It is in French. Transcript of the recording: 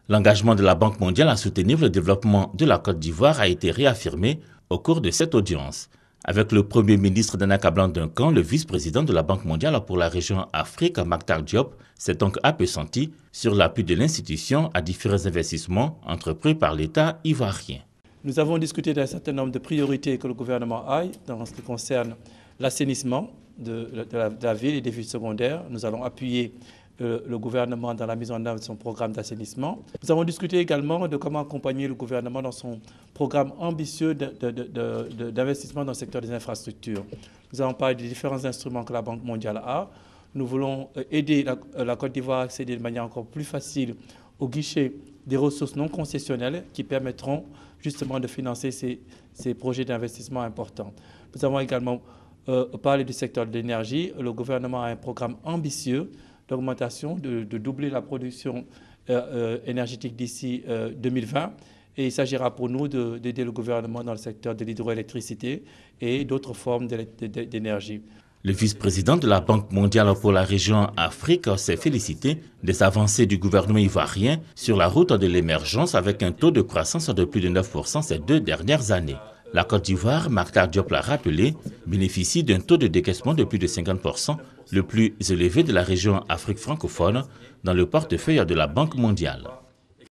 L'engagement de la Banque mondiale à soutenir le développement de la Côte d'Ivoire a été réaffirmé au cours de cette audience. Avec le Premier ministre Nana Cablan-Duncan, le vice-président de la Banque mondiale pour la région Afrique, Mactar Diop, s'est donc appesanti sur l'appui de l'institution à différents investissements entrepris par l'État ivoirien. Nous avons discuté d'un certain nombre de priorités que le gouvernement a dans ce qui concerne l'assainissement de la ville et des villes secondaires. Nous allons appuyer le gouvernement dans la mise en œuvre de son programme d'assainissement. Nous avons discuté également de comment accompagner le gouvernement dans son programme ambitieux d'investissement dans le secteur des infrastructures. Nous avons parlé des différents instruments que la Banque mondiale a. Nous voulons aider la Côte d'Ivoire à accéder de manière encore plus facile au guichet des ressources non concessionnelles qui permettront justement de financer ces projets d'investissement importants. Nous avons également parlé du secteur de l'énergie. Le gouvernement a un programme ambitieux d'augmentation, de doubler la production énergétique d'ici 2020. Et il s'agira pour nous d'aider le gouvernement dans le secteur de l'hydroélectricité et d'autres formes d'énergie. Le vice-président de la Banque mondiale pour la région Afrique s'est félicité des avancées du gouvernement ivoirien sur la route de l'émergence avec un taux de croissance de plus de 9% ces 2 dernières années. La Côte d'Ivoire, Mactar Diop l'a rappelé, bénéficie d'un taux de décaissement de plus de 50%, le plus élevé de la région Afrique francophone, dans le portefeuille de la Banque mondiale.